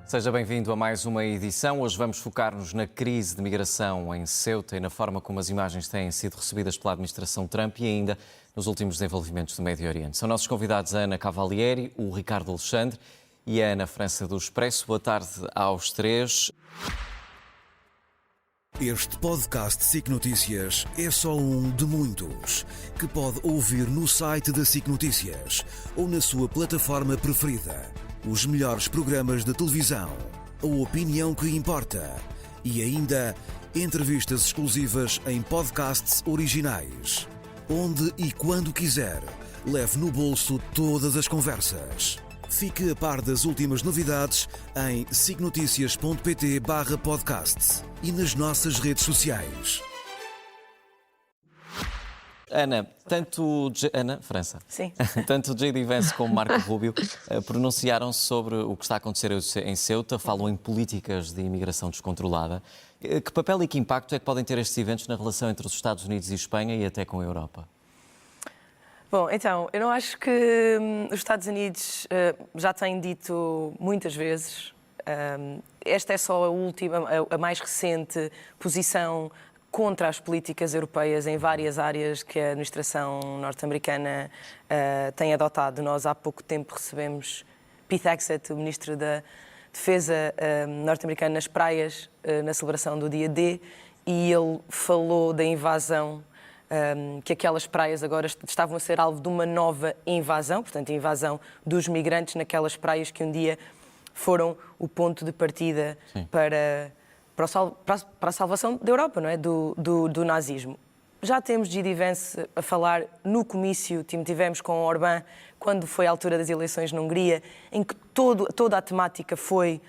Seja bem-vindo a mais uma edição. Hoje vamos focar-nos na crise de migração em Ceuta e na forma como as imagens têm sido recebidas pela administração Trump e ainda nos últimos desenvolvimentos do Médio Oriente. São nossos convidados a Ana Cavalieri, o Ricardo Alexandre e a Ana França do Expresso. Boa tarde aos três. Este podcast SIC Notícias é só um de muitos que pode ouvir no site da SIC Notícias ou na sua plataforma preferida. Os melhores programas de televisão, a opinião que importa e ainda entrevistas exclusivas em podcasts originais. Onde e quando quiser, leve no bolso todas as conversas. Fique a par das últimas novidades em sicnoticias.pt/podcasts e nas nossas redes sociais. Ana, Ana França. Sim. Tanto J.D. Vance como Marco Rubio pronunciaram-se sobre o que está a acontecer em Ceuta, falam em políticas de imigração descontrolada. Que papel e que impacto é que podem ter estes eventos na relação entre os Estados Unidos e Espanha e até com a Europa? Bom, então, eu não acho que os Estados Unidos já têm dito muitas vezes, esta é só a última, a mais recente posição contra as políticas europeias em várias áreas que a administração norte-americana tem adotado. Nós há pouco tempo recebemos Pete Hegseth, o ministro da Defesa norte-americano, nas praias, na celebração do dia D, e ele falou da invasão, que aquelas praias agora estavam a ser alvo de uma nova invasão, portanto, a invasão dos migrantes naquelas praias que um dia foram o ponto de partida para a salvação da Europa, não é? Do nazismo. Já temos J.D. Vance a falar no comício, tivemos com Orbán, quando foi a altura das eleições na Hungria, em que toda a temática foi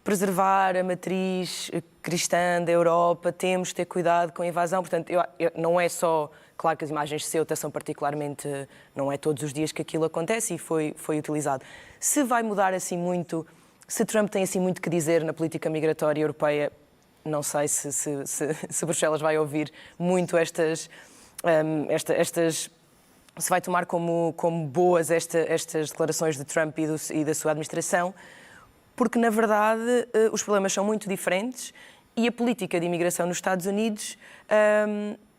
preservar a matriz cristã da Europa, temos de ter cuidado com a invasão. Portanto, não é só... Claro que as imagens de Ceuta são particularmente... Não é todos os dias que aquilo acontece e foi utilizado. Se vai mudar assim muito... Se Trump tem assim muito que dizer na política migratória europeia, não sei se Bruxelas vai ouvir muito estas... Se vai tomar como boas estas declarações de Trump e da sua administração, porque, na verdade, os problemas são muito diferentes e a política de imigração nos Estados Unidos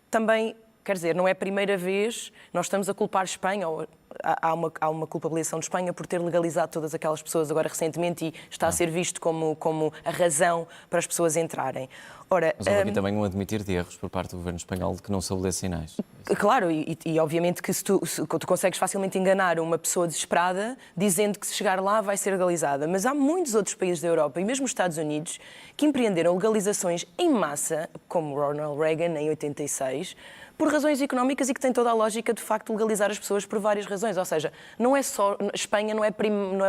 também, quer dizer, não é a primeira vez, nós estamos a culpar Espanha, ou há uma culpabilização de Espanha por ter legalizado todas aquelas pessoas agora recentemente e está a ser visto como a razão para as pessoas entrarem. Ora, mas houve aqui também um admitir de erros por parte do governo espanhol de que não soube ler sinais. Claro, e obviamente que se tu consegues facilmente enganar uma pessoa desesperada dizendo que se chegar lá vai ser legalizada. Mas há muitos outros países da Europa e mesmo os Estados Unidos que empreenderam legalizações em massa, como Ronald Reagan em 86, por razões económicas e que tem toda a lógica de facto legalizar as pessoas por várias razões. Ou seja, não é só Espanha não é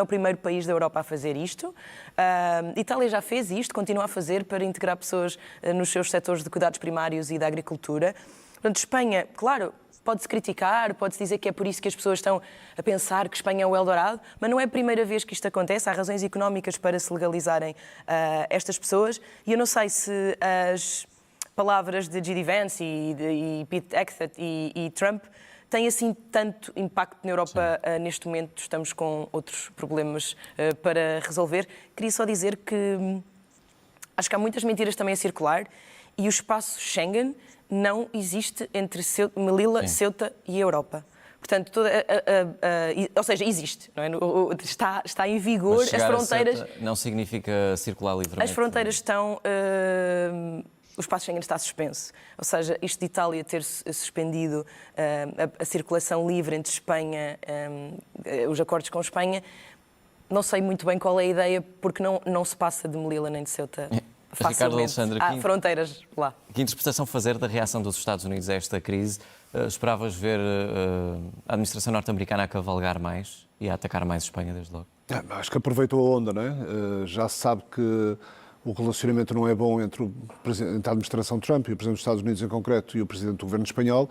o primeiro país da Europa a fazer isto. Itália já fez isto, continua a fazer para integrar pessoas nos seus setores de cuidados primários e da agricultura. Portanto, Espanha, claro, pode-se criticar, pode-se dizer que é por isso que as pessoas estão a pensar que Espanha é o Eldorado, mas não é a primeira vez que isto acontece. Há razões económicas para se legalizarem estas pessoas. E eu não sei se as palavras de J.D. Vance e Pete Hegseth e Trump têm assim tanto impacto na Europa neste momento. Estamos com outros problemas para resolver. Queria só dizer que acho que há muitas mentiras também a circular e o espaço Schengen não existe entre Melilla, Ceuta e a Europa. Portanto, ou seja, existe, não é? Está em vigor, as fronteiras... Não significa circular livremente. As fronteiras estão... O espaço Schengen está suspenso. Ou seja, isto de Itália ter suspendido a circulação livre entre Espanha, os acordos com Espanha, não sei muito bem qual é a ideia, porque não se passa de Melilla nem de Ceuta facilmente. Ricardo Alexandre, há fronteiras lá. Que interpretação fazer da reação dos Estados Unidos a esta crise? Esperavas ver a administração norte-americana a cavalgar mais e a atacar mais Espanha desde logo? Acho que aproveitou a onda, não é? Já se sabe que o relacionamento não é bom entre a administração Trump e o Presidente dos Estados Unidos em concreto e o Presidente do Governo espanhol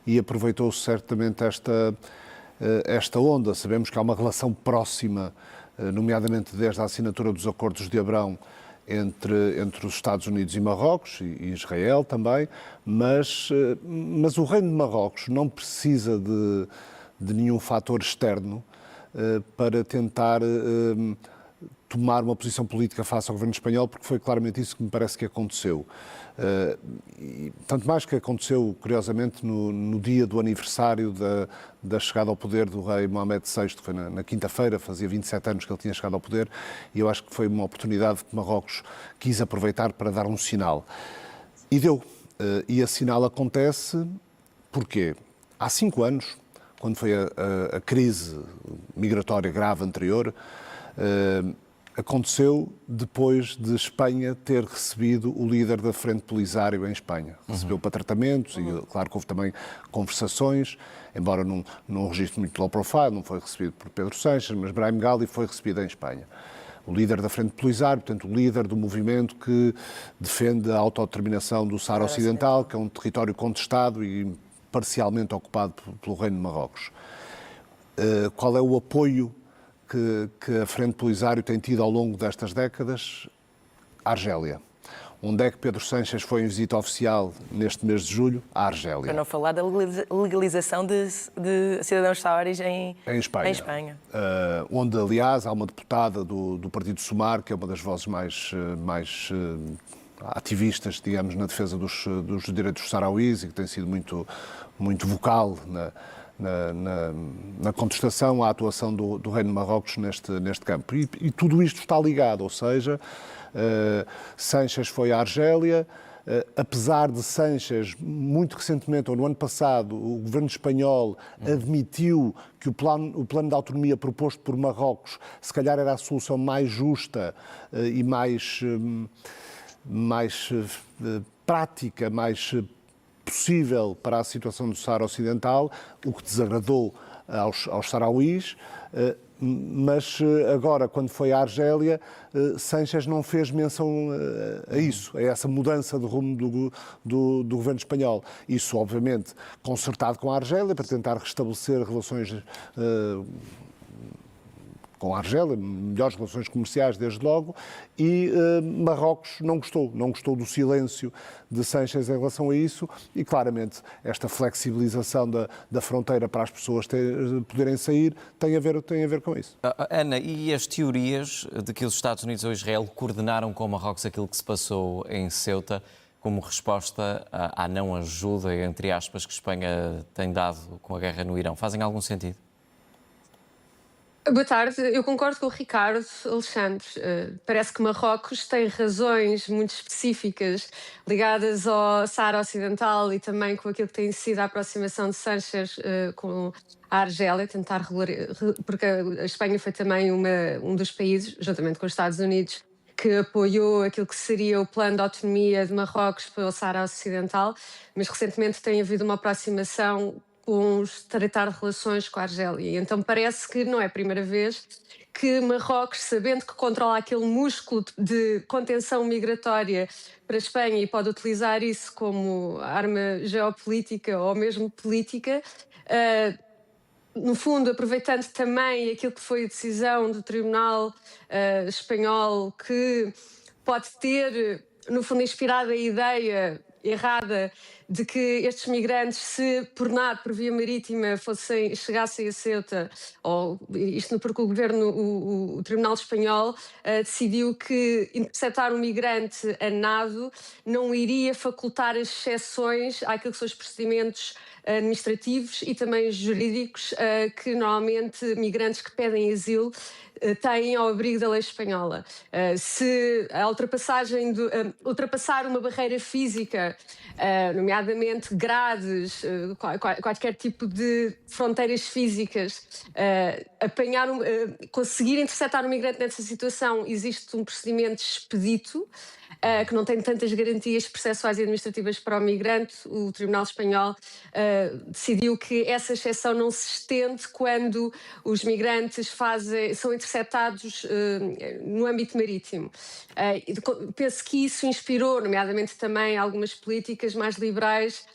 e aproveitou-se certamente esta onda. Sabemos que há uma relação próxima, nomeadamente desde a assinatura dos acordos de Abrão entre os Estados Unidos e Marrocos, e Israel também, mas o Reino de Marrocos não precisa de nenhum fator externo para tentar tomar uma posição política face ao governo espanhol, porque foi claramente isso que me parece que aconteceu. E tanto mais que aconteceu, curiosamente, no dia do aniversário da chegada ao poder do rei Mohamed VI, que foi na quinta-feira, fazia 27 anos que ele tinha chegado ao poder, e eu acho que foi uma oportunidade que Marrocos quis aproveitar para dar um sinal. E deu. E esse sinal acontece porque há 5 anos, quando foi a crise migratória grave anterior, aconteceu depois de Espanha ter recebido o líder da Frente Polisário em Espanha. Recebeu para tratamentos e, claro, que houve também conversações, embora num registro muito low profile, não foi recebido por Pedro Sánchez, mas Brahim Ghali foi recebido em Espanha. O líder da Frente Polisário, portanto, o líder do movimento que defende a autodeterminação do Saara Ocidental, que é um território contestado e parcialmente ocupado pelo Reino de Marrocos. Qual é o apoio que a Frente Polisário tem tido ao longo destas décadas? A Argélia. Onde é que Pedro Sánchez foi em visita oficial neste mês de julho? A Argélia. Para não falar da legalização de cidadãos saáris em Espanha. Onde, aliás, há uma deputada do Partido Sumar, que é uma das vozes mais ativistas, digamos, na defesa dos direitos sarauís e que tem sido muito vocal na contestação à atuação do Reino de Marrocos neste campo. E tudo isto está ligado, ou seja, Sánchez foi à Argélia, apesar de Sánchez, muito recentemente, ou no ano passado, o governo espanhol admitiu que o plano de autonomia proposto por Marrocos se calhar era a solução mais justa e mais prática, mais possível para a situação do Saara Ocidental, o que desagradou aos sarauís, mas agora, quando foi à Argélia, Sánchez não fez menção a isso, a essa mudança de rumo do governo espanhol. Isso, obviamente, concertado com a Argélia, para tentar restabelecer relações com a Argélia, melhores relações comerciais desde logo, e Marrocos não gostou do silêncio de Sánchez em relação a isso, e claramente esta flexibilização da fronteira para as pessoas poderem sair tem a ver com isso. Ana, e as teorias de que os Estados Unidos ou Israel coordenaram com Marrocos aquilo que se passou em Ceuta como resposta à não ajuda, entre aspas, que Espanha tem dado com a guerra no Irão, fazem algum sentido? Boa tarde, eu concordo com o Ricardo Alexandre. Parece que Marrocos tem razões muito específicas ligadas ao Saara Ocidental e também com aquilo que tem sido a aproximação de Sánchez com a Argélia, tentar porque a Espanha foi também um dos países, juntamente com os Estados Unidos, que apoiou aquilo que seria o plano de autonomia de Marrocos para o Saara Ocidental, mas recentemente tem havido uma aproximação com tratar relações com a Argélia. E então parece que não é a primeira vez que Marrocos, sabendo que controla aquele músculo de contenção migratória para a Espanha e pode utilizar isso como arma geopolítica ou mesmo política, no fundo, aproveitando também aquilo que foi a decisão do Tribunal espanhol, que pode ter, no fundo, inspirado a ideia errada de que estes migrantes, se por nada, por via marítima, chegassem a Ceuta, ou isto porque o governo, o Tribunal Espanhol decidiu que interceptar um migrante a nado não iria facultar as exceções àquilo que são os procedimentos administrativos e também jurídicos que normalmente migrantes que pedem asilo têm ao abrigo da lei espanhola. Se a ultrapassar uma barreira física, nomeadamente grades, qualquer tipo de fronteiras físicas, conseguir interceptar um migrante nessa situação, existe um procedimento expedito, que não tem tantas garantias processuais e administrativas para o migrante. O Tribunal Espanhol decidiu que essa exceção não se estende quando os migrantes são interceptados no âmbito marítimo. Penso que isso inspirou, nomeadamente também algumas políticas mais liberais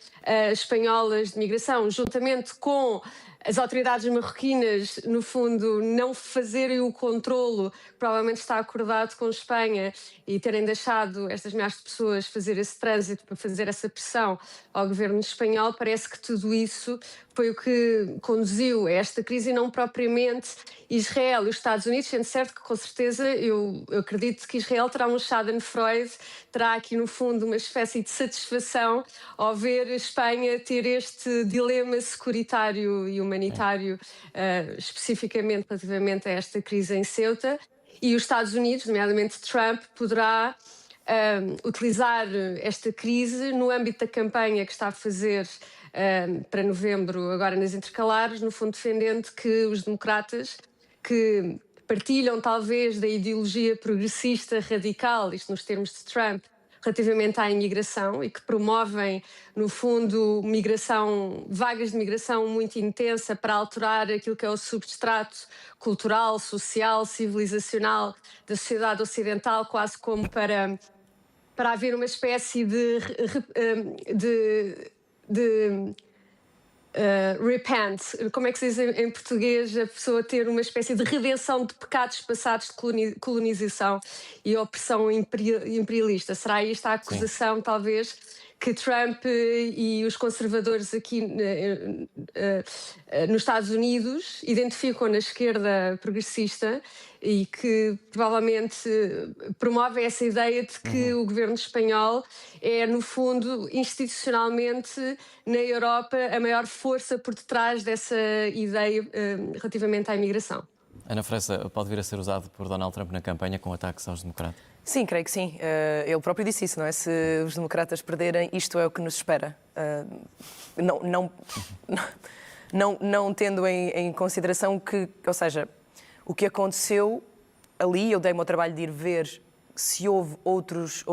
espanholas de migração, juntamente com as autoridades marroquinas, no fundo, não fazerem o controlo que provavelmente está acordado com Espanha e terem deixado estas milhares de pessoas fazer esse trânsito para fazer essa pressão ao governo espanhol, parece que tudo isso foi o que conduziu a esta crise e não propriamente Israel e os Estados Unidos, sendo certo que, com certeza, eu acredito que Israel terá um Schadenfreude, terá aqui, no fundo, uma espécie de satisfação ao ver a Espanha ter este dilema securitário e humanitário, especificamente relativamente a esta crise em Ceuta. E os Estados Unidos, nomeadamente Trump, poderá utilizar esta crise no âmbito da campanha que está a fazer para novembro, agora nas intercalares, no fundo defendendo que os democratas, que partilham talvez da ideologia progressista radical, isto nos termos de Trump, relativamente à imigração, e que promovem, no fundo, vagas de migração muito intensa para alterar aquilo que é o substrato cultural, social, civilizacional da sociedade ocidental, quase como para haver uma espécie de repent, como é que se diz em português, a pessoa ter uma espécie de redenção de pecados passados de colonização e opressão imperialista. Será esta a acusação, talvez, que Trump e os conservadores aqui nos Estados Unidos identificam na esquerda progressista e que provavelmente promove essa ideia de que o governo espanhol é, no fundo, institucionalmente, na Europa, a maior força por detrás dessa ideia relativamente à imigração? Ana França, pode vir a ser usado por Donald Trump na campanha com ataques aos democratas? Sim, creio que sim. Ele próprio disse isso, não é? Se os democratas perderem, isto é o que nos espera. Não tendo em consideração que, ou seja, o que aconteceu ali, eu dei-me ao trabalho de ir ver se houve outros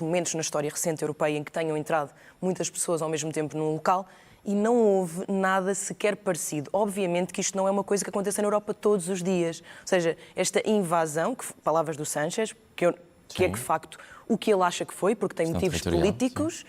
momentos na história recente europeia em que tenham entrado muitas pessoas ao mesmo tempo num local e não houve nada sequer parecido. Obviamente que isto não é uma coisa que acontece na Europa todos os dias. Ou seja, esta invasão, palavras do Sánchez, que é de facto o que ele acha que foi, porque tem motivos políticos,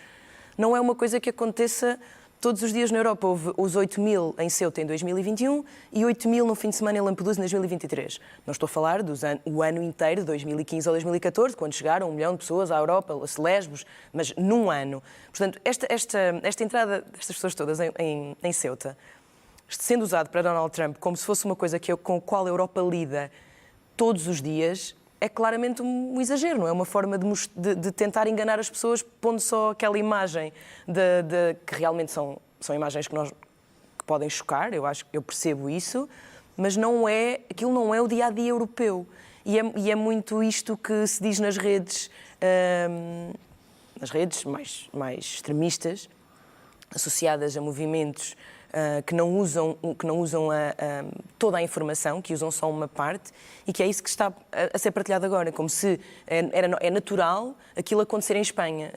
não é uma coisa que aconteça todos os dias na Europa. Houve os 8.000 em Ceuta em 2021 e 8.000 no fim de semana em Lampedusa em 2023. Não estou a falar o ano inteiro, de 2015 a 2014, quando chegaram 1 milhão de pessoas à Europa, a Lesbos, mas num ano. Portanto, esta entrada destas pessoas todas em Ceuta, sendo usado para Donald Trump como se fosse uma coisa com a qual a Europa lida todos os dias, é claramente um exagero, não é? Uma forma de tentar enganar as pessoas pondo só aquela imagem que realmente são imagens que podem chocar, eu percebo isso, mas aquilo não é o dia-a-dia europeu. E é muito isto que se diz nas redes mais extremistas, associadas a movimentos que não usam toda a informação, que usam só uma parte, e que é isso que está a ser partilhado agora, como se é natural aquilo acontecer em Espanha.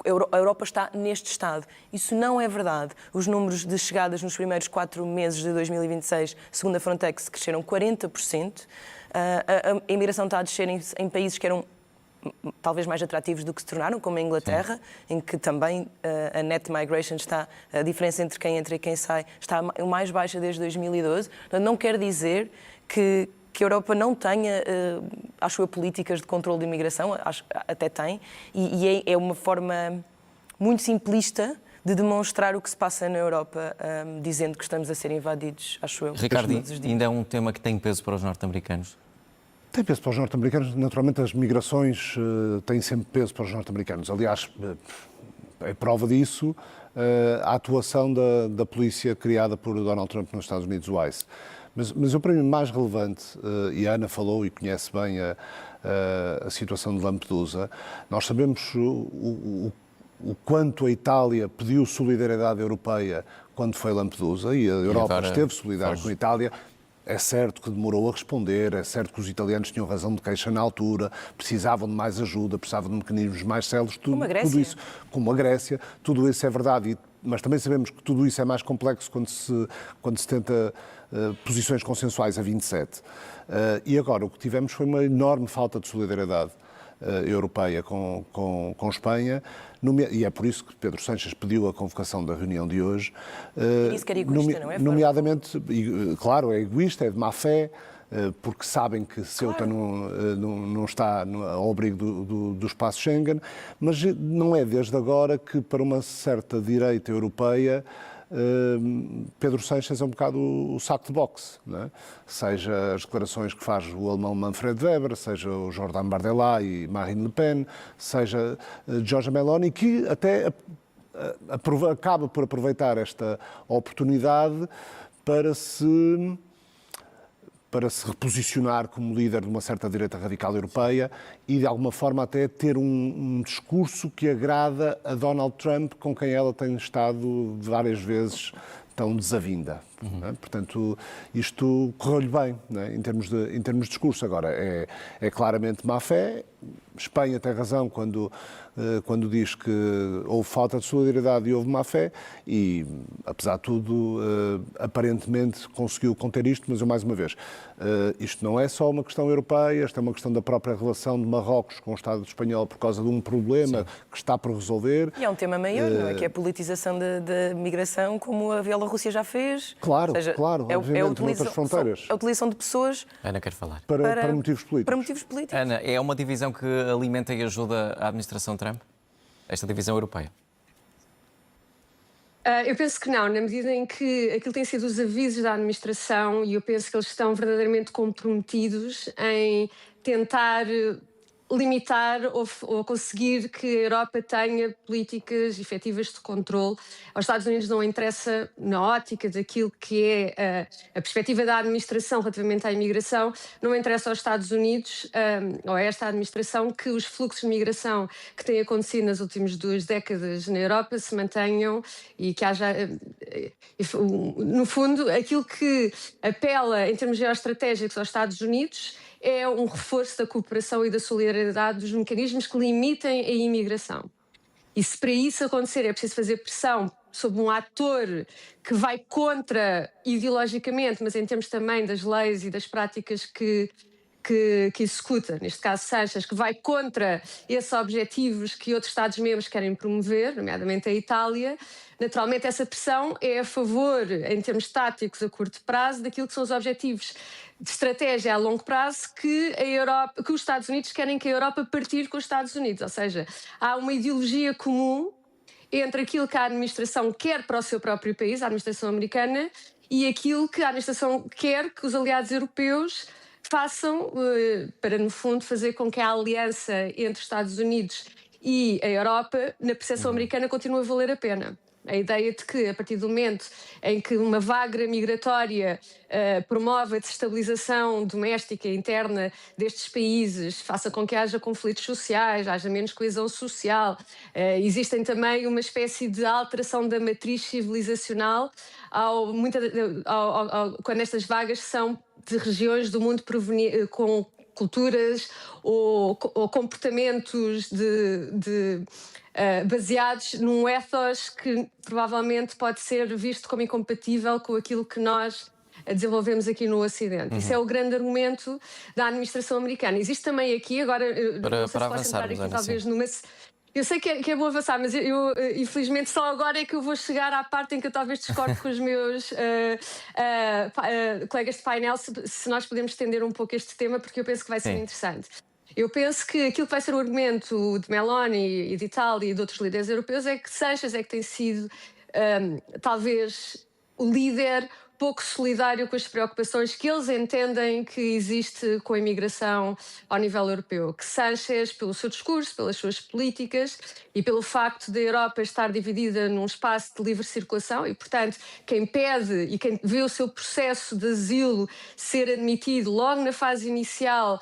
A Europa está neste estado. Isso não é verdade. Os números de chegadas nos primeiros 4 meses de 2026, segundo a Frontex, cresceram 40%. A imigração está a descer em países que eram talvez mais atrativos do que se tornaram, como a Inglaterra, em que também a net migration a diferença entre quem entra e quem sai está mais baixa desde 2012. Portanto, não quer dizer que a Europa não tenha, acho eu, políticas de controle de imigração, até tem, e é uma forma muito simplista de demonstrar o que se passa na Europa, dizendo que estamos a ser invadidos, acho eu. Ricardo, ainda é um tema que tem peso para os norte-americanos? Tem peso para os norte-americanos. Naturalmente, as migrações têm sempre peso para os norte-americanos. Aliás, é prova disso a atuação da polícia criada por Donald Trump nos Estados Unidos, o ICE. Mas o para mim mais relevante, e a Ana falou e conhece bem a situação de Lampedusa, nós sabemos o quanto a Itália pediu solidariedade europeia quando foi Lampedusa, e a Europa esteve solidária com a Itália. É certo que demorou a responder, é certo que os italianos tinham razão de queixa na altura, precisavam de mais ajuda, precisavam de mecanismos mais céleres, tudo isso, como a Grécia, tudo isso é verdade, mas também sabemos que tudo isso é mais complexo quando se tenta posições consensuais a 27. E agora o que tivemos foi uma enorme falta de solidariedade europeia com Espanha, e é por isso que Pedro Sánchez pediu a convocação da reunião de hoje. Isso que era egoísta, não é? Nomeadamente, claro, é egoísta, é de má fé, porque sabem que Ceuta não está ao abrigo do espaço Schengen, mas não é desde agora que, para uma certa direita europeia, Pedro Sánchez é um bocado o saco de boxe, não é? Seja as declarações que faz o alemão Manfred Weber, seja o Jordan Bardella e Marine Le Pen, seja Giorgia Meloni, que até acaba por aproveitar esta oportunidade para se reposicionar como líder de uma certa direita radical europeia e, de alguma forma, até ter um discurso que agrada a Donald Trump, com quem ela tem estado várias vezes tão desavinda. Não é? Portanto, isto correu-lhe bem, não é? em termos de discurso. Agora, é claramente má fé. Espanha tem razão quando diz que houve falta de solidariedade e houve má fé e, apesar de tudo, aparentemente conseguiu conter isto, mas, mais uma vez, isto não é só uma questão europeia, esta é uma questão da própria relação de Marrocos com o Estado espanhol por causa de um problema que está por resolver. E é um tema maior, não é? Que é a politização da migração, como a Bielorrússia já fez. Claro, Ou seja, claro, obviamente, noutras fronteiras. A utilização de pessoas Ana quer falar. Para motivos políticos. para motivos políticos. Ana, é uma divisão que alimenta e ajuda a administração Trump? Esta divisão europeia? Eu penso que não, na medida em que aquilo tem sido os avisos da administração e eu penso que eles estão verdadeiramente comprometidos em tentar limitar ou conseguir que a Europa tenha políticas efetivas de controle. Aos Estados Unidos não interessa, na ótica daquilo que é a perspectiva da administração relativamente à imigração, não interessa aos Estados Unidos ou a esta administração que os fluxos de migração que têm acontecido nas últimas 2 décadas na Europa se mantenham e que haja, no fundo, aquilo que apela em termos geoestratégicos aos Estados Unidos é um reforço da cooperação e da solidariedade dos mecanismos que limitem a imigração. E se para isso acontecer é preciso fazer pressão sobre um ator que vai contra, ideologicamente, mas em termos também das leis e das práticas que executa, neste caso Sánchez, que vai contra esses objetivos que outros Estados-membros querem promover, nomeadamente a Itália, naturalmente essa pressão é a favor, em termos táticos a curto prazo, daquilo que são os objetivos de estratégia a longo prazo que os Estados Unidos querem que a Europa partir com os Estados Unidos. Ou seja, há uma ideologia comum entre aquilo que a administração quer para o seu próprio país, a administração americana, e aquilo que a administração quer que os aliados europeus façam para, no fundo, fazer com que a aliança entre os Estados Unidos e a Europa, na percepção americana, continue a valer a pena. A ideia de que, a partir do momento em que uma vaga migratória promove a desestabilização doméstica e interna destes países, faça com que haja conflitos sociais, haja menos coesão social, existem também uma espécie de alteração da matriz civilizacional quando estas vagas são de regiões do mundo com culturas ou comportamentos baseados num ethos que provavelmente pode ser visto como incompatível com aquilo que nós desenvolvemos aqui no Ocidente. Isso é o grande argumento da administração americana. Existe também aqui, agora, não sei se posso entrar aqui talvez numa... Eu sei que é bom avançar, mas eu, infelizmente, só agora é que eu vou chegar à parte em que eu talvez discordo com os meus colegas de painel, se nós podemos estender um pouco este tema, porque eu penso que vai ser interessante. Eu penso que aquilo que vai ser o argumento de Meloni e de Itália e de outros líderes europeus é que Sánchez é que tem sido, talvez, o líder pouco solidário com as preocupações que eles entendem que existe com a imigração ao nível europeu. Que Sánchez, pelo seu discurso, pelas suas políticas e pelo facto da Europa estar dividida num espaço de livre circulação e, portanto, quem pede e quem vê o seu processo de asilo ser admitido logo na fase inicial,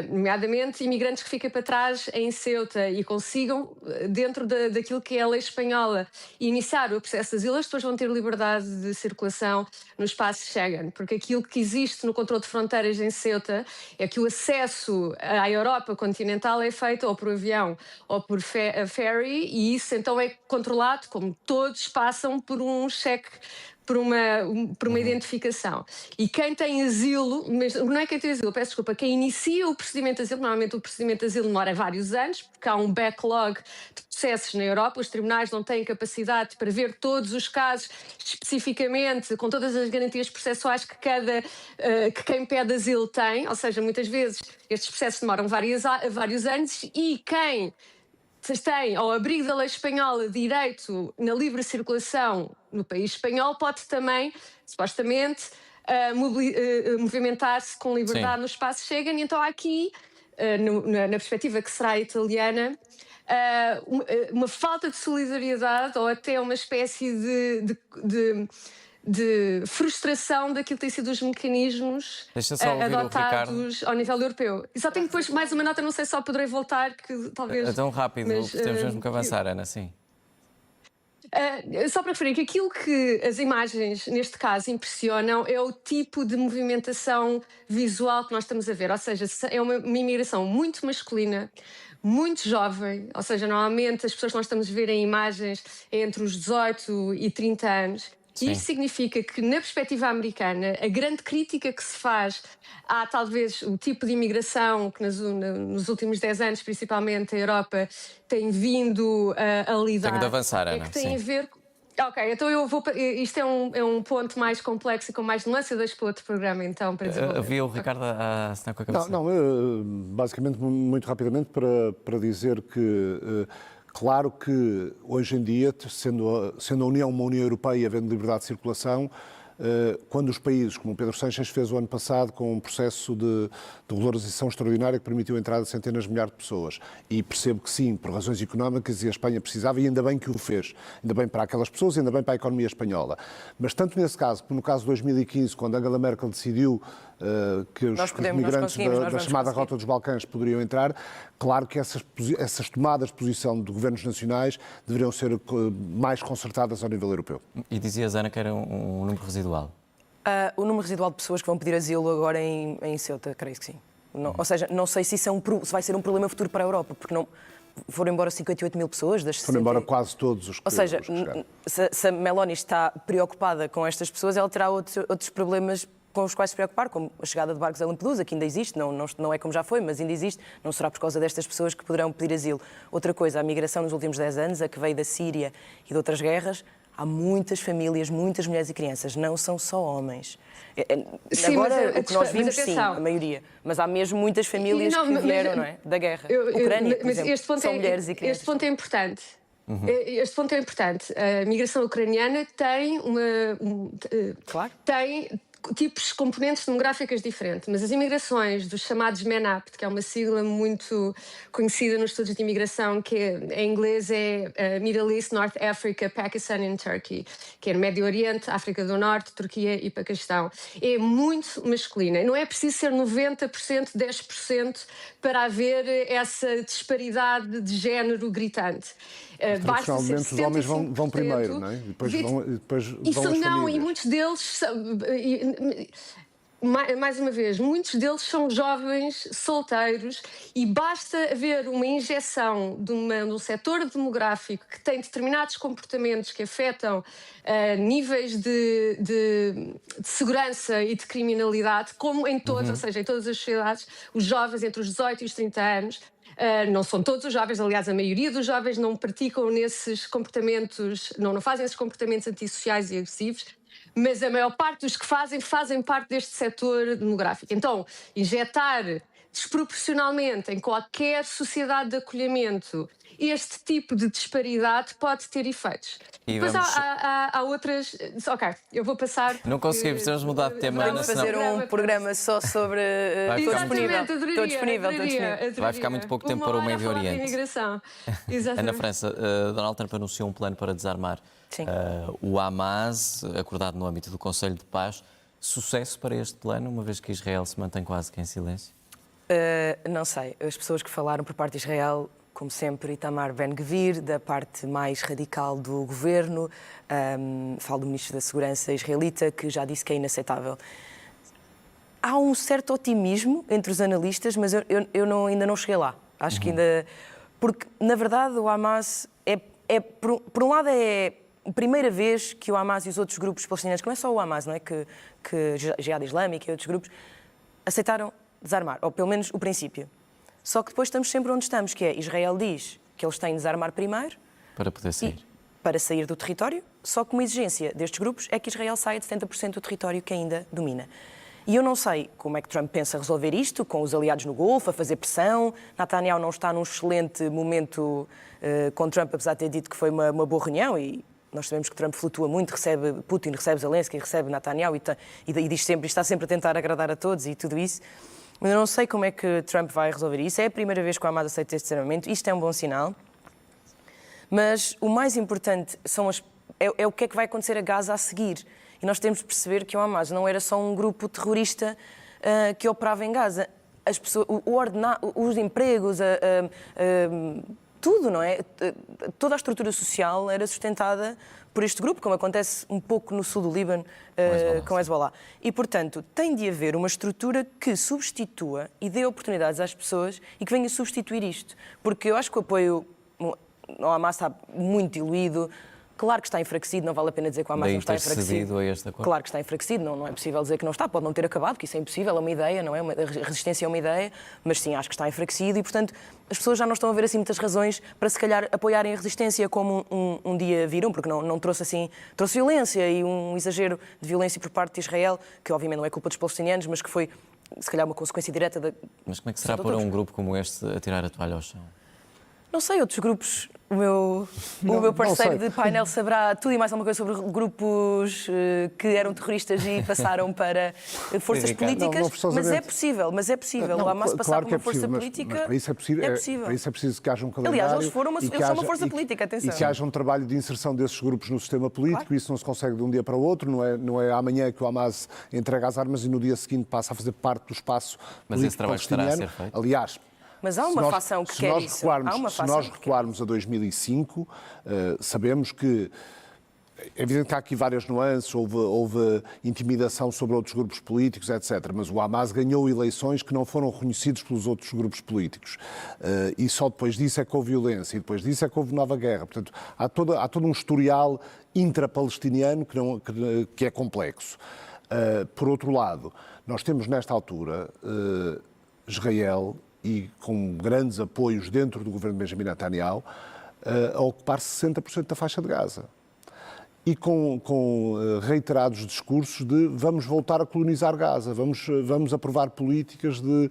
nomeadamente imigrantes que ficam para trás em Ceuta e consigam, dentro daquilo que é a lei espanhola, iniciar o processo de asilo, as pessoas vão ter liberdade de circulação no espaço Schengen, porque aquilo que existe no controle de fronteiras em Ceuta é que o acesso à Europa continental é feito ou por avião ou por ferry e isso então é controlado, como todos passam por um cheque por uma identificação. E quem tem asilo, mas não é quem tem asilo, peço desculpa, quem inicia o procedimento de asilo, normalmente o procedimento de asilo demora vários anos, porque há um backlog de processos na Europa, os tribunais não têm capacidade para ver todos os casos especificamente, com todas as garantias processuais que quem pede asilo tem, ou seja, muitas vezes estes processos demoram vários anos e quem tem, ao abrigo da lei espanhola, direito na livre circulação no país espanhol, pode também, supostamente, movimentar-se com liberdade Sim. no espaço Schengen. Então há aqui, na perspectiva que será italiana, uma falta de solidariedade ou até uma espécie de frustração daquilo que têm sido os mecanismos Deixa só ouvir o Ricardo. adotados ao nível europeu. E só tenho depois mais uma nota, não sei se só poderei voltar, que talvez... É tão rápido, mas, temos mesmo que avançar, Ana, sim. Só para referir que aquilo que as imagens, neste caso, impressionam é o tipo de movimentação visual que nós estamos a ver. Ou seja, é uma imigração muito masculina, muito jovem. Ou seja, normalmente as pessoas que nós estamos a ver em imagens é entre os 18 e 30 anos. E isto significa que, na perspectiva americana, a grande crítica que se faz a talvez o tipo de imigração que nos últimos 10 anos, principalmente a Europa, tem vindo a lidar. Tenho de avançar, Ana. É que tem a ver... Ok, então isto é um ponto mais complexo e com mais nuance, eu deixo para outro programa então para desenvolver. Havia o Ricardo a assinar com a cabeça. Basicamente, muito rapidamente, para dizer que... Claro que, hoje em dia, sendo a União uma União Europeia, havendo liberdade de circulação, quando os países, como o Pedro Sánchez fez o ano passado, com um processo de regularização extraordinária que permitiu a entrada de centenas de milhares de pessoas, e percebo que sim, por razões económicas, e a Espanha precisava, e ainda bem que o fez, ainda bem para aquelas pessoas e ainda bem para a economia espanhola. Mas tanto nesse caso, como no caso de 2015, quando Angela Merkel decidiu que os migrantes da chamada Rota dos Balcãs poderiam entrar, claro que essas tomadas de posição de governos nacionais deveriam ser mais concertadas ao nível europeu. E dizias, Ana, que era um número residual. O número residual de pessoas que vão pedir asilo agora em Ceuta, creio que sim. Ou seja, não sei se isso se vai ser um problema futuro para a Europa, porque não foram embora 58 mil pessoas das 60. Foram embora quase todos os que Ou seja, chegaram. se a Meloni está preocupada com estas pessoas, ela terá outros problemas com os quais se preocupar, como a chegada de barcos a Lampedusa, que ainda existe, não é como já foi, mas ainda existe, não será por causa destas pessoas que poderão pedir asilo. Outra coisa, a migração nos últimos 10 anos, a que veio da Síria e de outras guerras, há muitas famílias, muitas mulheres e crianças, não são só homens. Sim, agora, mas o que nós vimos, sim, a maioria, mas há mesmo muitas famílias que vieram, não é? Da guerra. Ucrânia, por exemplo, são mulheres e crianças. Este ponto é importante. Este ponto é importante. A migração ucraniana tem Claro. tem componentes demográficas diferentes, mas as imigrações dos chamados MENAP, que é uma sigla muito conhecida nos estudos de imigração, que em inglês é Middle East, North Africa, Pakistan and Turkey, que é no Médio Oriente, África do Norte, Turquia e Paquistão. É muito masculina. Não é preciso ser 90%, 10% para haver essa disparidade de género gritante. Tradicionalmente, os homens vão primeiro, não é? Depois vão as famílias. E muitos deles, mais uma vez, muitos deles são jovens solteiros e basta haver uma injeção de um setor demográfico que tem determinados comportamentos que afetam níveis de segurança e de criminalidade, como em todas, ou seja, em todas as sociedades, os jovens entre os 18 e os 30 anos. Não são todos os jovens, aliás, a maioria dos jovens não praticam nesses comportamentos, não fazem esses comportamentos antissociais e agressivos, mas a maior parte dos que fazem parte deste setor demográfico. Então, injetar desproporcionalmente em qualquer sociedade de acolhimento este tipo de disparidade pode ter efeitos. Depois há outras... Ok, eu vou passar... Não conseguimos, temos mudado de tema. Vamos fazer um programa só sobre... Estou disponível. Vai ficar muito pouco tempo para o Médio Oriente. Na França, Donald Trump anunciou um plano para desarmar o Hamas, acordado no âmbito do Conselho de Paz. Sucesso para este plano, uma vez que Israel se mantém quase que em silêncio? Não sei. As pessoas que falaram por parte de Israel, como sempre, Itamar Ben-Gvir, da parte mais radical do governo, falo do ministro da Segurança israelita, que já disse que é inaceitável. Há um certo otimismo entre os analistas, mas eu ainda não cheguei lá. Acho que ainda... Porque, na verdade, o Hamas, por um lado, é primeira vez que o Hamas e os outros grupos palestinianos, que não é só o Hamas, não é? Que Jihad Islâmica e outros grupos, aceitaram desarmar, ou pelo menos o princípio. Só que depois estamos sempre onde estamos, que é Israel diz que eles têm de desarmar primeiro Para poder sair. para sair do território, só que uma exigência destes grupos é que Israel saia de 70% do território que ainda domina. E eu não sei como é que Trump pensa resolver isto, com os aliados no Golfo, a fazer pressão. Netanyahu não está num excelente momento com Trump, apesar de ter dito que foi uma boa reunião, e nós sabemos que Trump flutua muito, recebe Putin, recebe Zelensky, recebe Netanyahu e diz sempre, está sempre a tentar agradar a todos e tudo isso. Mas eu não sei como é que Trump vai resolver isso. É a primeira vez que o Hamas aceita este desarmamento. Isto é um bom sinal. Mas o mais importante é o que é que vai acontecer a Gaza a seguir. E nós temos de perceber que o Hamas não era só um grupo terrorista que operava em Gaza. As pessoas, os empregos, tudo, não é? Toda a estrutura social era sustentada por este grupo, como acontece um pouco no sul do Líbano com Hezbollah. E, portanto, tem de haver uma estrutura que substitua e dê oportunidades às pessoas e que venha substituir isto. Porque eu acho que o apoio ao Hamas está muito diluído. Claro que está enfraquecido, não vale a pena dizer que o Hamas não está enfraquecido. A este acordo. Claro que está enfraquecido, não é possível dizer que não está, pode não ter acabado, que isso é impossível, é uma ideia, não é? A resistência é uma ideia, mas sim, acho que está enfraquecido e, portanto, as pessoas já não estão a ver assim muitas razões para, se calhar, apoiarem a resistência como um dia viram, porque não trouxe assim, trouxe violência e um exagero de violência por parte de Israel, que obviamente não é culpa dos palestinianos, mas que foi, se calhar, uma consequência direta da... Mas como é que será para um grupo como este a tirar a toalha ao chão? Não sei, outros grupos, o meu parceiro de painel saberá tudo e mais alguma coisa sobre grupos que eram terroristas e passaram para forças políticas, mas é possível. O Hamas passar por uma força política, para isso é possível. Para isso é preciso que haja um calendário. Aliás, eles são uma força política, atenção. E que haja um trabalho de inserção desses grupos no sistema político, claro. Isso não se consegue de um dia para o outro, não é amanhã que o Hamas entrega as armas e no dia seguinte passa a fazer parte do espaço mas esse trabalho estará a ser feito? Aliás, mas há uma facção que quer isso. Se nós recuarmos a 2005, sabemos que é evidente que há aqui várias nuances, houve intimidação sobre outros grupos políticos, etc. Mas o Hamas ganhou eleições que não foram reconhecidas pelos outros grupos políticos. E só depois disso é que houve violência, e depois disso é que houve nova guerra. Portanto, há todo um historial intrapalestiniano que é complexo. Por outro lado, nós temos nesta altura Israel, e com grandes apoios dentro do governo de Benjamin Netanyahu, a ocupar 60% da faixa de Gaza. E com reiterados discursos de vamos voltar a colonizar Gaza, vamos aprovar políticas de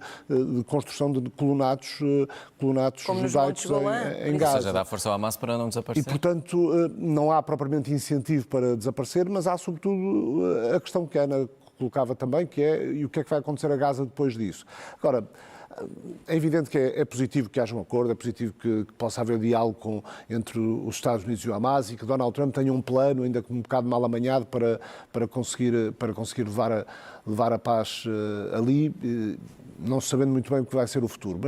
construção de colonatos judaicos em Gaza. Ou seja, dá força ao Hamas para não desaparecer. E, portanto, não há propriamente incentivo para desaparecer, mas há, sobretudo, a questão que a Ana colocava também, que é e o que é que vai acontecer a Gaza depois disso. Agora, é evidente que é positivo que haja um acordo, é positivo que possa haver diálogo entre os Estados Unidos e o Hamas e que Donald Trump tenha um plano, ainda que um bocado mal amanhado, para conseguir levar a paz ali, não sabendo muito bem o que vai ser o futuro.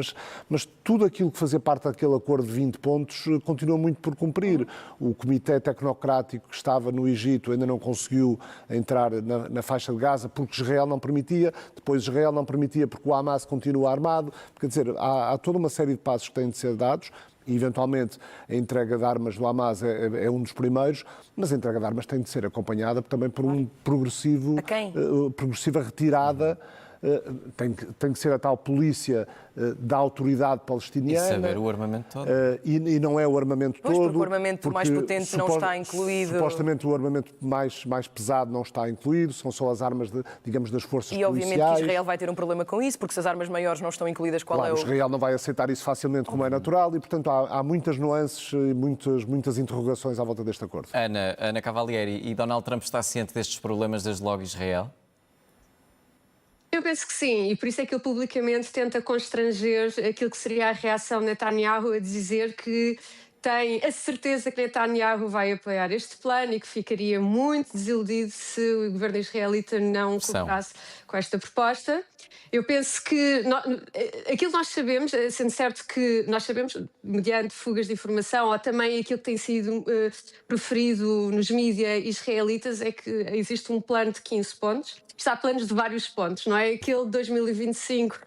Mas tudo aquilo que fazia parte daquele acordo de 20 pontos continua muito por cumprir. O Comitê Tecnocrático que estava no Egito ainda não conseguiu entrar na faixa de Gaza porque Israel não permitia, depois Israel não permitia porque o Hamas continua armado. Quer dizer, há toda uma série de passos que têm de ser dados. E, eventualmente, a entrega de armas do Hamas é um dos primeiros, mas a entrega de armas tem de ser acompanhada também por uma progressiva retirada. Tem que ser a tal polícia da autoridade palestiniana. E saber o armamento todo. E não é o armamento todo. Porque o armamento mais potente não está incluído. Supostamente o armamento mais pesado não está incluído, são só as armas, digamos, das forças policiais. E obviamente que Israel vai ter um problema com isso, porque se as armas maiores não estão incluídas, Israel não vai aceitar isso facilmente como é natural e, portanto, há muitas nuances e muitas interrogações à volta deste acordo. Ana Cavalieri, e Donald Trump está ciente destes problemas desde logo Israel? Eu penso que sim, e por isso é que ele publicamente tenta constranger aquilo que seria a reação de Netanyahu a dizer que tem a certeza que Netanyahu vai apoiar este plano e que ficaria muito desiludido se o governo israelita não cooperasse com esta proposta. Eu penso que aquilo que nós sabemos, sendo certo que nós sabemos, mediante fugas de informação ou também aquilo que tem sido proferido nos mídias israelitas, é que existe um plano de 15 pontos. Há planos de vários pontos, não é? Aquele de 2025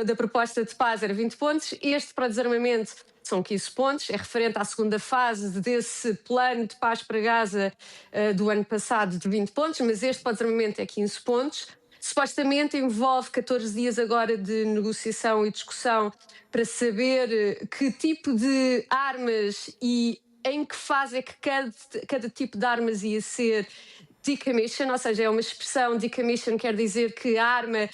da proposta de paz era 20 pontos, este para o desarmamento são 15 pontos, é referente à segunda fase desse plano de paz para Gaza do ano passado de 20 pontos, mas este para o desarmamento é 15 pontos. Supostamente envolve 14 dias agora de negociação e discussão para saber que tipo de armas e em que fase é que cada tipo de armas ia ser decommission, ou seja, é uma expressão, decommission quer dizer que a arma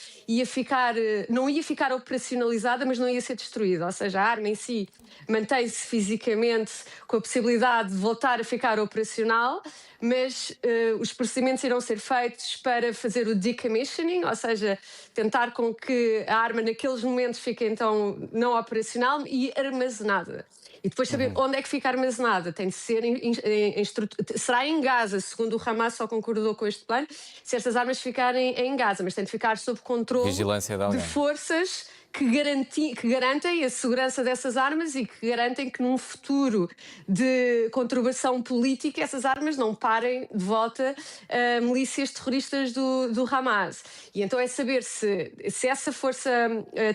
não ia ficar operacionalizada, mas não ia ser destruída, ou seja, a arma em si mantém-se fisicamente com a possibilidade de voltar a ficar operacional, mas os procedimentos irão ser feitos para fazer o decommissioning, ou seja, tentar com que a arma naqueles momentos fique então não operacional e armazenada. E depois saber onde é que fica armazenada. Tem de ser será em Gaza, segundo o Hamas só concordou com este plano, se estas armas ficarem em Gaza, mas tem de ficar sob controle Vigilância de alguém. forças que garantem a segurança dessas armas e que garantem que num futuro de conturbação política essas armas não parem de volta a milícias terroristas do Hamas. E então é saber se essa força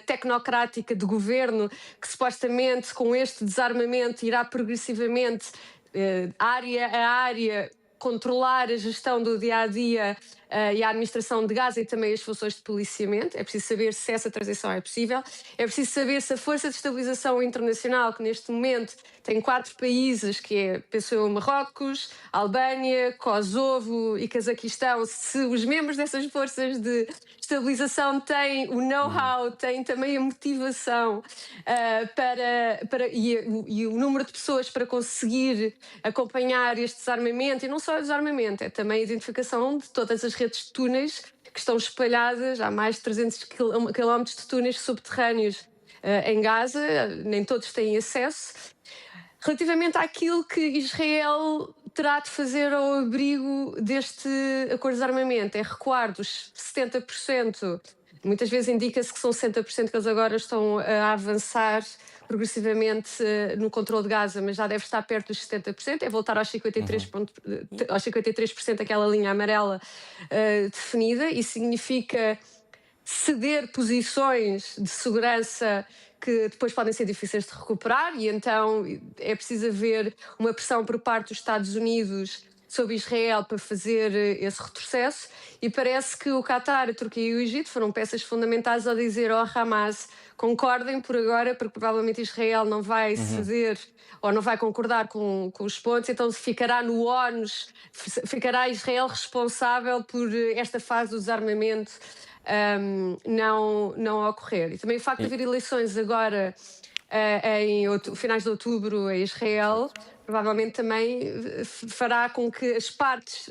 tecnocrática de governo que supostamente com este desarmamento irá progressivamente área a área controlar a gestão do dia-a-dia e a administração de Gaza e também as funções de policiamento. É preciso saber se essa transição é possível. É preciso saber se a Força de Estabilização Internacional, que neste momento tem 4 países, que é, penso eu, Marrocos, Albânia, Kosovo e Cazaquistão, se os membros dessas forças de estabilização têm o know-how, têm também a motivação e o número de pessoas para conseguir acompanhar este desarmamento, e não só o desarmamento, é também a identificação de todas as redes de túneis que estão espalhadas, há mais de 300 quilómetros de túneis subterrâneos em Gaza, nem todos têm acesso. Relativamente àquilo que Israel terá de fazer ao abrigo deste acordo de desarmamento, é recuar dos 70%, muitas vezes indica-se que são 60% que eles agora estão a avançar progressivamente no controle de Gaza, mas já deve estar perto dos 70%, é voltar aos 53%, aquela linha amarela definida, e significa ceder posições de segurança que depois podem ser difíceis de recuperar, e então é preciso haver uma pressão por parte dos Estados Unidos sobre Israel para fazer esse retrocesso, e parece que o Qatar, a Turquia e o Egito foram peças fundamentais ao dizer ao Hamas: concordem por agora, porque provavelmente Israel não vai ceder ou não vai concordar com os pontos, então ficará no ONUS, ficará Israel responsável por esta fase do desarmamento não ocorrer. E também o facto de haver eleições agora em finais de outubro em Israel provavelmente também fará com que as partes,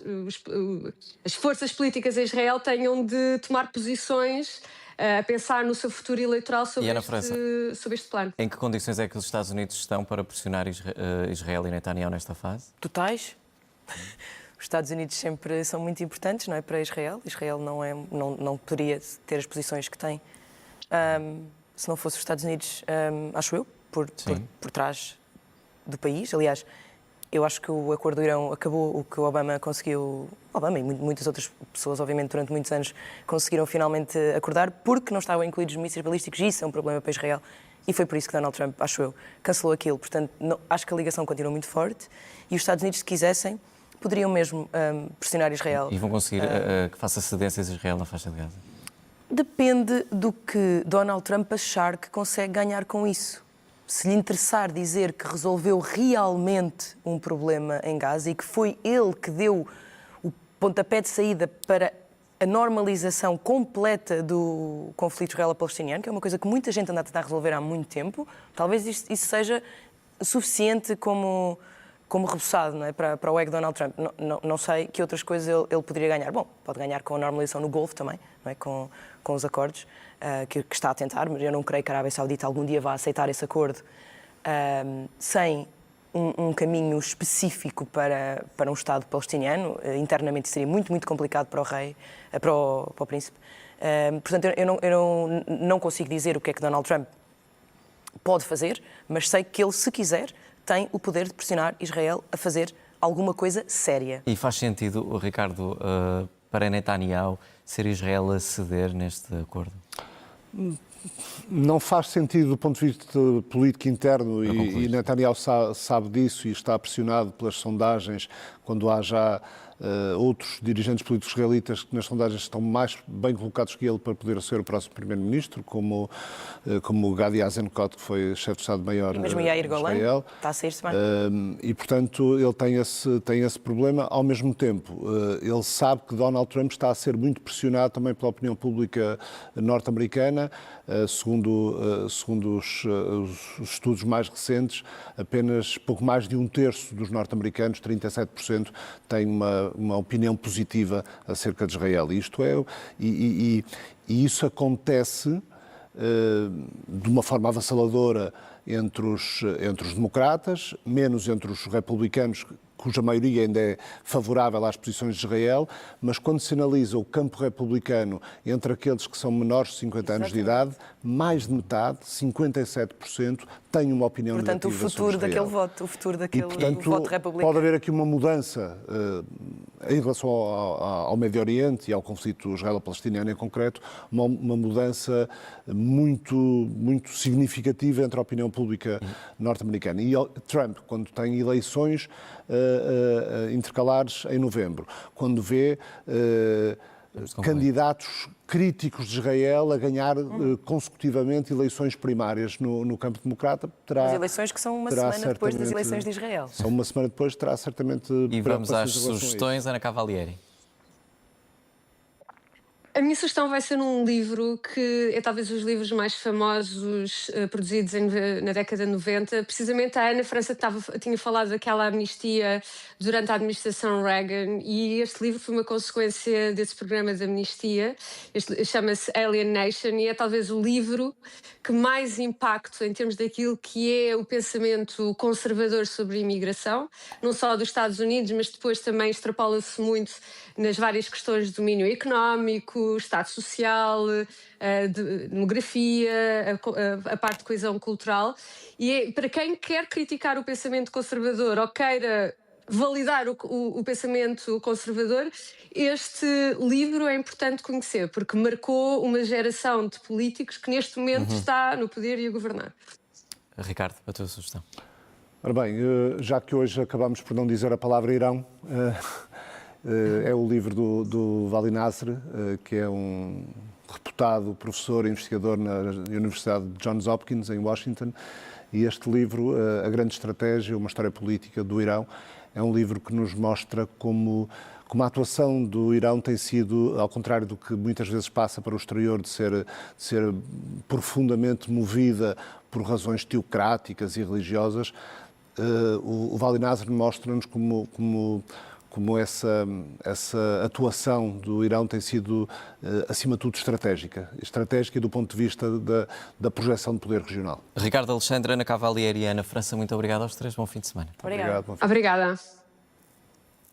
as forças políticas em Israel tenham de tomar posições a pensar no seu futuro eleitoral sobre este plano. Em que condições é que os Estados Unidos estão para pressionar Israel e Netanyahu nesta fase? Totais. Os Estados Unidos sempre são muito importantes, não é, para Israel. Israel não poderia ter as posições que tem se não fosse os Estados Unidos, acho eu, por trás do país. Aliás, eu acho que o acordo do Irão acabou o que o Obama conseguiu. Obama e muitas outras pessoas, obviamente, durante muitos anos, conseguiram finalmente acordar porque não estavam incluídos mísseis balísticos, e isso é um problema para Israel. E foi por isso que Donald Trump, acho eu, cancelou aquilo. Portanto, acho que a ligação continua muito forte, e os Estados Unidos, se quisessem, poderiam mesmo pressionar Israel. E vão conseguir que faça cedências a Israel na faixa de Gaza? Depende do que Donald Trump achar que consegue ganhar com isso. Se lhe interessar dizer que resolveu realmente um problema em Gaza e que foi ele que deu o pontapé de saída para a normalização completa do conflito israelo-palestiniano, que é uma coisa que muita gente anda a tentar resolver há muito tempo, talvez isso seja suficiente como rebuçado, não é? para o ego de Donald Trump. Não sei que outras coisas ele poderia ganhar. Bom, pode ganhar com a normalização no Golfo também, não é? com os acordos que está a tentar, mas eu não creio que a Arábia Saudita algum dia vá aceitar esse acordo sem um caminho específico para um Estado palestiniano. Internamente seria muito, muito complicado para o rei, para o príncipe. Portanto, eu não consigo dizer o que é que Donald Trump pode fazer, mas sei que ele, se quiser, tem o poder de pressionar Israel a fazer alguma coisa séria. E faz sentido, Ricardo, para Netanyahu ser Israel a ceder neste acordo? Não faz sentido do ponto de vista político interno e Netanyahu sabe disso e está pressionado pelas sondagens quando há já outros dirigentes políticos israelitas que nas sondagens estão mais bem colocados que ele para poder ser o próximo primeiro-ministro, como Gadi Eisenkot, que foi chefe de Estado-Maior de Mesmo Yair Golan Israel. está a sair-se bem. E, portanto, ele tem esse problema. Ao mesmo tempo, ele sabe que Donald Trump está a ser muito pressionado também pela opinião pública norte-americana. Segundo os estudos mais recentes, apenas pouco mais de um terço dos norte-americanos, 37%, têm uma opinião positiva acerca de Israel. E isso acontece de uma forma avassaladora entre os democratas, menos entre os republicanos, cuja maioria ainda é favorável às posições de Israel, mas quando se analisa o campo republicano entre aqueles que são menores de 50 anos de idade, mais de metade, 57%, têm uma opinião Portanto, negativa o futuro sobre daquele Israel. voto, o futuro daquele Portanto, voto republicano. pode haver aqui uma mudança em relação ao Médio Oriente e ao conflito israelo-palestiniano em concreto, uma mudança muito significativa entre a opinião pública norte-americana. E Trump, quando tem eleições intercalares em novembro, quando vê candidatos críticos de Israel a ganhar consecutivamente eleições primárias no campo democrata, As eleições que são uma semana depois das eleições de Israel. São uma semana depois, terá certamente... E vamos às preocupações em relação a isso. sugestões, Ana Cavalieri. A minha sugestão vai ser num livro que é talvez os livros mais famosos produzidos na década de 90. Precisamente a Ana França tinha falado daquela amnistia durante a administração Reagan e este livro foi uma consequência desse programa de amnistia. Chama-se Alien Nation e é talvez o livro que mais impacto em termos daquilo que é o pensamento conservador sobre a imigração, não só dos Estados Unidos, mas depois também extrapola-se muito nas várias questões de domínio económico, Estado social, demografia, a parte de coesão cultural. E para quem quer criticar o pensamento conservador ou queira validar o pensamento conservador, este livro é importante conhecer, porque marcou uma geração de políticos que neste momento está no poder e a governar. Ricardo, a tua sugestão. Ora bem, já que hoje acabamos por não dizer a palavra Irão, é o livro do Vali Nasr, que é um reputado professor e investigador na Universidade de Johns Hopkins, em Washington. E este livro, A Grande Estratégia, uma história política do Irão, é um livro que nos mostra como a atuação do Irão tem sido, ao contrário do que muitas vezes passa para o exterior, de ser profundamente movida por razões teocráticas e religiosas, o Vali Nasr mostra-nos como essa atuação do Irão tem sido, acima de tudo, estratégica do ponto de vista da projeção de poder regional. Ricardo Alexandre, Ana Cavalieri e Ana França, muito obrigado aos três. Bom fim de semana. Obrigada. Obrigada.